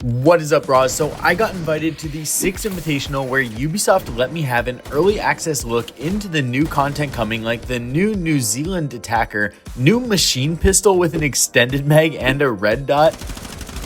What is up, Brah? So I got invited to the 6th Invitational where Ubisoft let me have an early access look into the new content coming, like the new New Zealand attacker, new machine pistol with an extended mag and a red dot,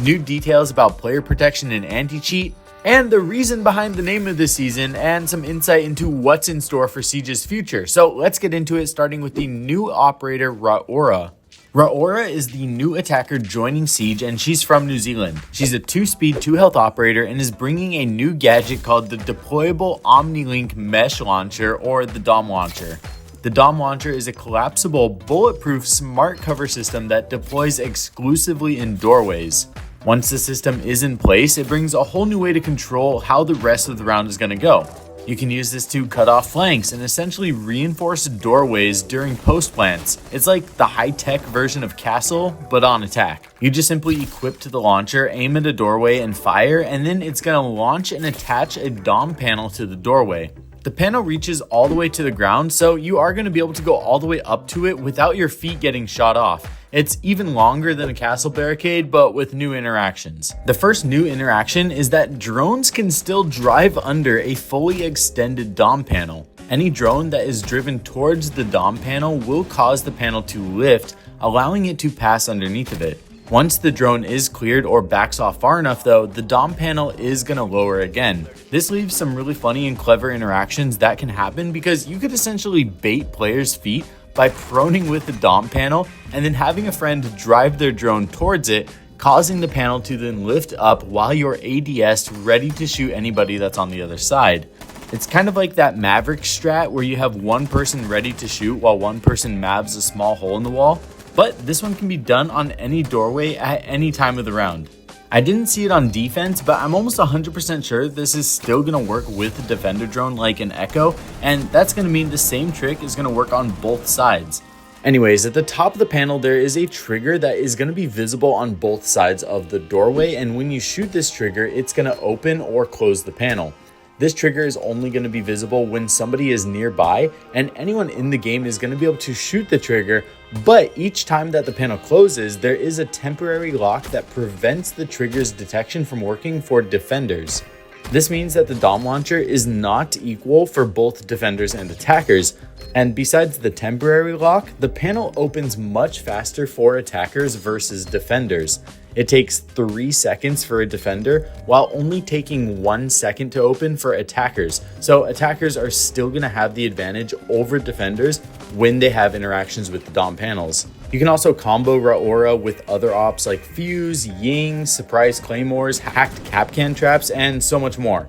new details about player protection and anti-cheat, and the reason behind the name of the season, and some insight into what's in store for Siege's future. So let's get into it, starting with the new operator, Rauora. Rauora is the new attacker joining Siege, and she's from New Zealand. She's a 2-speed, 2-health operator and is bringing a new gadget called the Deployable Omni-Link Mesh Launcher, or the DOM Launcher. The DOM Launcher is a collapsible, bulletproof smart cover system that deploys exclusively in doorways. Once the system is in place, it brings a whole new way to control how the rest of the round is going to go. You can use this to cut off flanks and essentially reinforce doorways during post plants. It's like the high-tech version of Castle, but on attack. You just simply equip to the launcher, aim at a doorway and fire, and then it's going to launch and attach a DOM panel to the doorway. The panel reaches all the way to the ground, so you are going to be able to go all the way up to it without your feet getting shot off. It's even longer than a castle barricade, but with new interactions. The first new interaction is that drones can still drive under a fully extended DOM panel. Any drone that is driven towards the DOM panel will cause the panel to lift, allowing it to pass underneath of it. Once the drone is cleared or backs off far enough though, the DOM panel is going to lower again. This leaves some really funny and clever interactions that can happen because you could essentially bait players' feet by proning with the DOM panel and then having a friend drive their drone towards it, causing the panel to then lift up while you're ADS'd ready to shoot anybody that's on the other side. It's kind of like that Maverick strat where you have one person ready to shoot while one person mavs a small hole in the wall, but this one can be done on any doorway at any time of the round. I didn't see it on defense, but I'm almost 100% sure this is still going to work with a defender drone like an Echo, and that's going to mean the same trick is going to work on both sides. Anyways, at the top of the panel there is a trigger that is going to be visible on both sides of the doorway, and when you shoot this trigger, it's going to open or close the panel. This trigger is only going to be visible when somebody is nearby, and anyone in the game is going to be able to shoot the trigger, but each time that the panel closes, there is a temporary lock that prevents the trigger's detection from working for defenders. This means that the DOM launcher is not equal for both defenders and attackers, and besides the temporary lock, the panel opens much faster for attackers versus defenders. It takes 3 seconds for a defender, while only taking 1 second to open for attackers. So attackers are still going to have the advantage over defenders when they have interactions with the DOM panels. You can also combo Rauora with other ops like Fuse, Ying, Surprise Claymores, hacked Capcan traps, and so much more.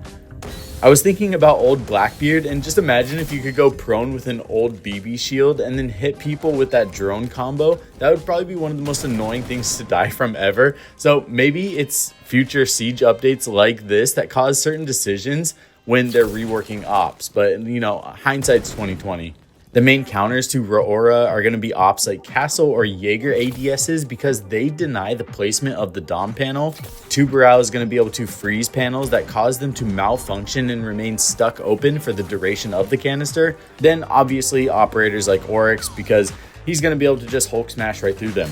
I was thinking about old Blackbeard, and just imagine if you could go prone with an old BB shield and then hit people with that drone combo. That would probably be one of the most annoying things to die from ever. So maybe it's future Siege updates like this that cause certain decisions when they're reworking ops, but you know, hindsight's 2020. The main counters to Rauora are going to be ops like Castle or Jaeger ADSs because they deny the placement of the DOM panel. Brah is going to be able to freeze panels that cause them to malfunction and remain stuck open for the duration of the canister. Then obviously operators like Oryx because he's going to be able to just Hulk smash right through them.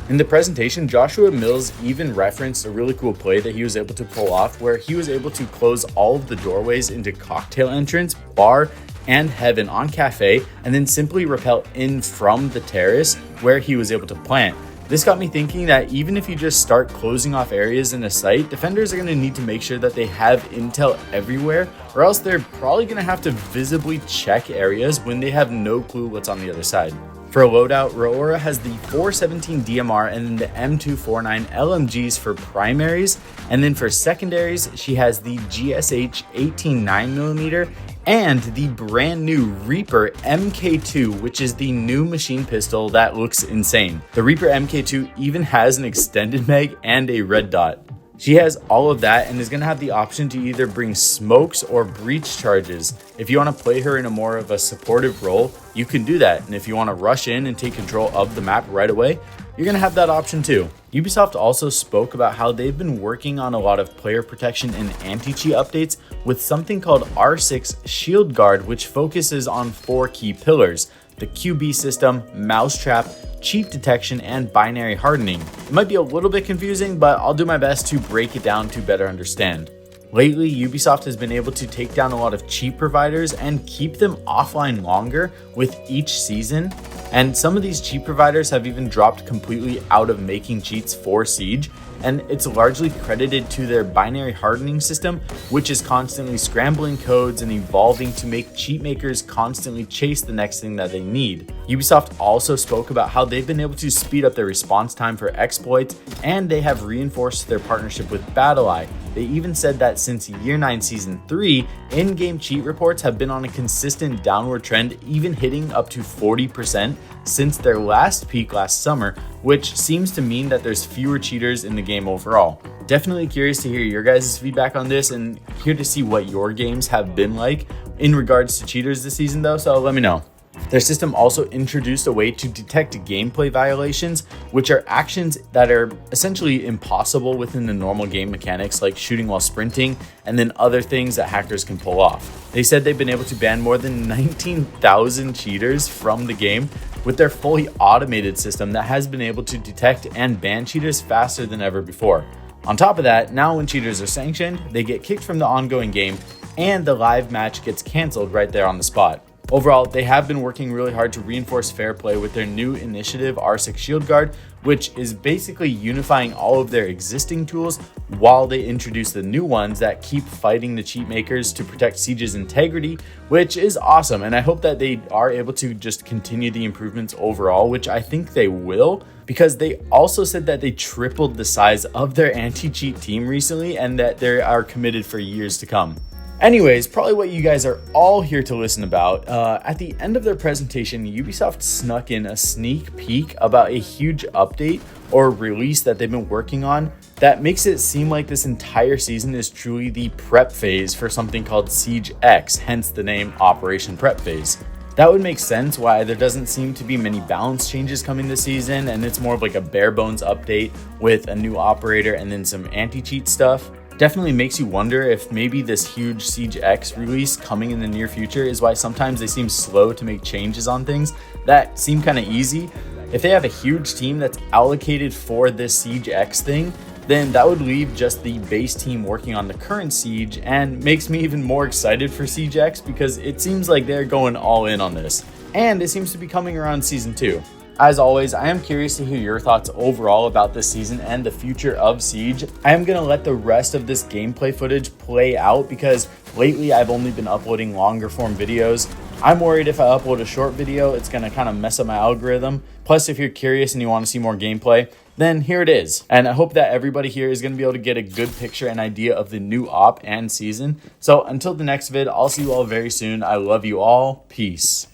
In the presentation, Joshua Mills even referenced a really cool play that he was able to pull off where he was able to close all of the doorways into cocktail entrance, bar, and heaven on cafe, and then simply rappel in from the terrace where he was able to plant. This got me thinking that even if you just start closing off areas in a site, defenders are going to need to make sure that they have intel everywhere, or else they're probably going to have to visibly check areas when they have no clue what's on the other side. For a loadout, Rauora has the 417 DMR and then the M249 LMGs for primaries, and then for secondaries, she has the GSH 18 9mm and the brand new Reaper MK2, which is the new machine pistol that looks insane. The Reaper MK2 even has an extended mag and a red dot. She has all of that and is going to have the option to either bring smokes or breach charges. If you want to play her in a more of a supportive role, you can do that. And if you want to rush in and take control of the map right away, you're going to have that option too. Ubisoft also spoke about how they've been working on a lot of player protection and anti-cheat updates with something called R6 Shield Guard, which focuses on 4 key pillars: the QB system, mousetrap, cheat detection, and binary hardening. It might be a little bit confusing, but I'll do my best to break it down to better understand. Lately, Ubisoft has been able to take down a lot of cheat providers and keep them offline longer with each season, and some of these cheat providers have even dropped completely out of making cheats for Siege, and it's largely credited to their binary hardening system, which is constantly scrambling codes and evolving to make cheat makers constantly chase the next thing that they need. Ubisoft also spoke about how they've been able to speed up their response time for exploits, and they have reinforced their partnership with BattlEye. They even said that since Year 9 Season 3, in-game cheat reports have been on a consistent downward trend, even hitting up to 40% since their last peak last summer, which seems to mean that there's fewer cheaters in the game overall. Definitely curious to hear your guys' feedback on this and here to see what your games have been like in regards to cheaters this season though, so let me know. Their system also introduced a way to detect gameplay violations, which are actions that are essentially impossible within the normal game mechanics, like shooting while sprinting, and then other things that hackers can pull off. They said they've been able to ban more than 19,000 cheaters from the game with their fully automated system that has been able to detect and ban cheaters faster than ever before. On top of that, now when cheaters are sanctioned, they get kicked from the ongoing game and the live match gets canceled right there on the spot. Overall, they have been working really hard to reinforce fair play with their new initiative, R6 Shield Guard, which is basically unifying all of their existing tools while they introduce the new ones that keep fighting the cheat makers to protect Siege's integrity, which is awesome. And I hope that they are able to just continue the improvements overall, which I think they will, because they also said that they tripled the size of their anti-cheat team recently and that they are committed for years to come. Anyways, probably what you guys are all here to listen about. At the end of their presentation, Ubisoft snuck in a sneak peek about a huge update or release that they've been working on that makes it seem like this entire season is truly the prep phase for something called Siege X, hence the name Operation Prep Phase. That would make sense why there doesn't seem to be many balance changes coming this season, and it's more of like a bare bones update with a new operator and then some anti-cheat stuff. Definitely makes you wonder if maybe this huge Siege X release coming in the near future is why sometimes they seem slow to make changes on things that seem kind of easy. If they have a huge team that's allocated for this Siege X thing, then that would leave just the base team working on the current Siege, and makes me even more excited for Siege X because it seems like they're going all in on this. And it seems to be coming around Season 2. As always, I am curious to hear your thoughts overall about this season and the future of Siege. I am going to let the rest of this gameplay footage play out because lately I've only been uploading longer form videos. I'm worried if I upload a short video, it's going to kind of mess up my algorithm. Plus, if you're curious and you want to see more gameplay, then here it is. And I hope that everybody here is going to be able to get a good picture and idea of the new op and season. So until the next vid, I'll see you all very soon. I love you all. Peace.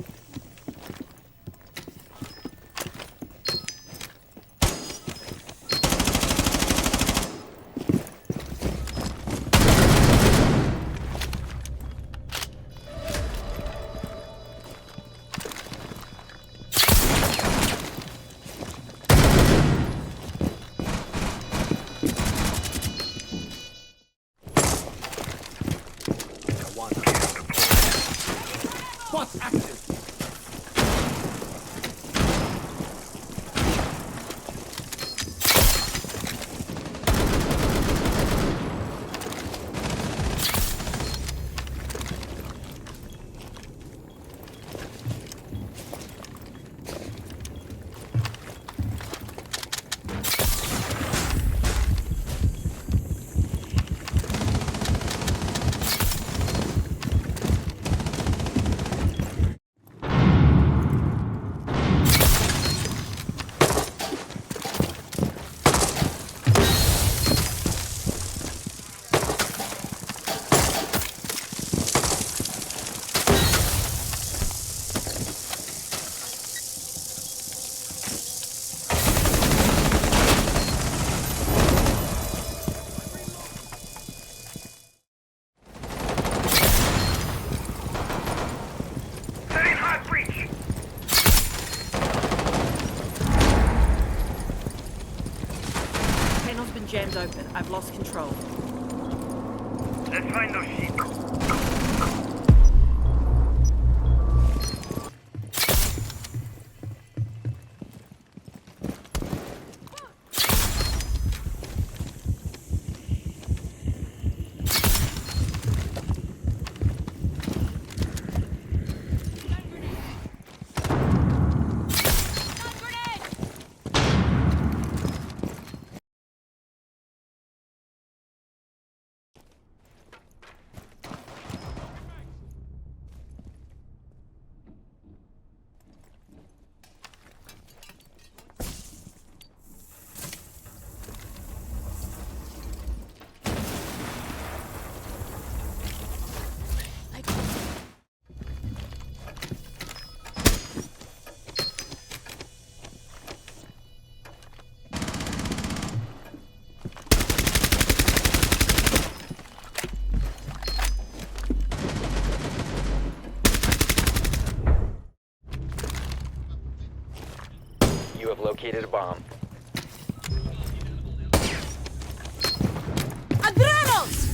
What's active? Jammed open. I've lost control. Let's find those sheep. bomb. Adrenos!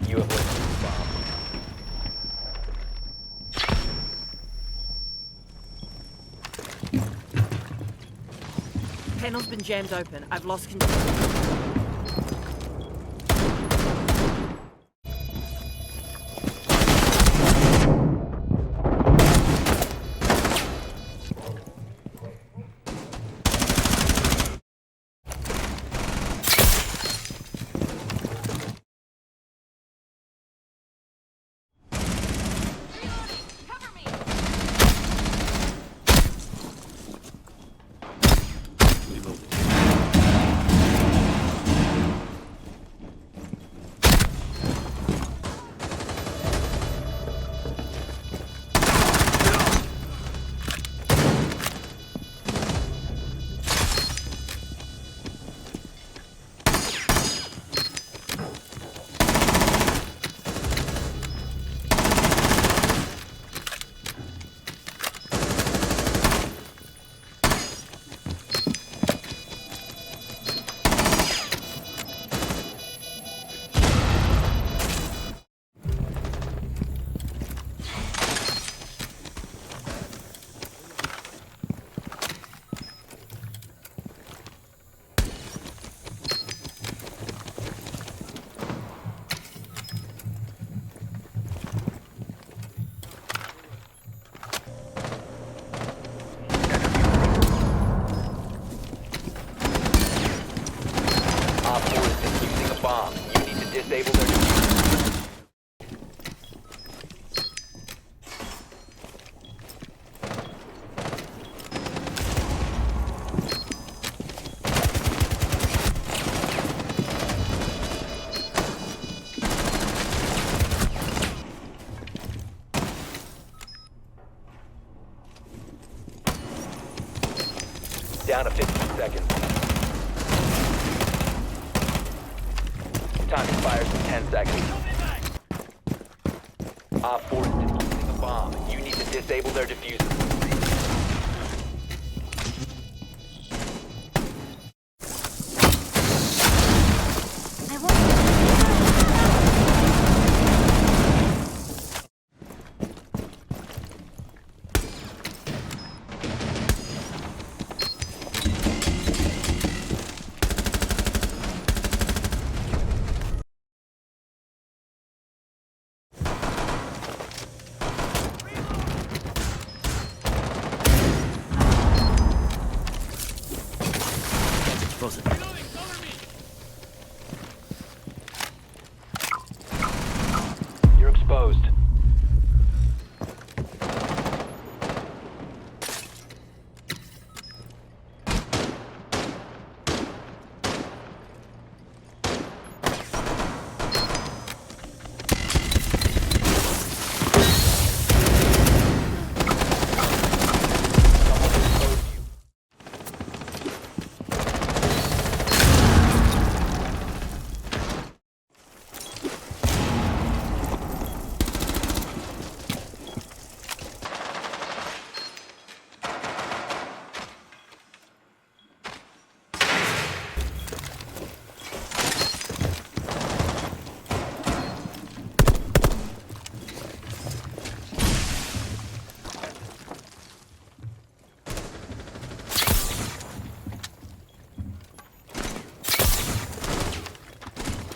You have located the bomb. Panel's been jammed open. I've lost control. Op 4 is defusing a bomb. You need to disable their diffuser. Down to 15 seconds. Time expires in 10 seconds. Op 4 is defusing a bomb. You need to disable their diffuser.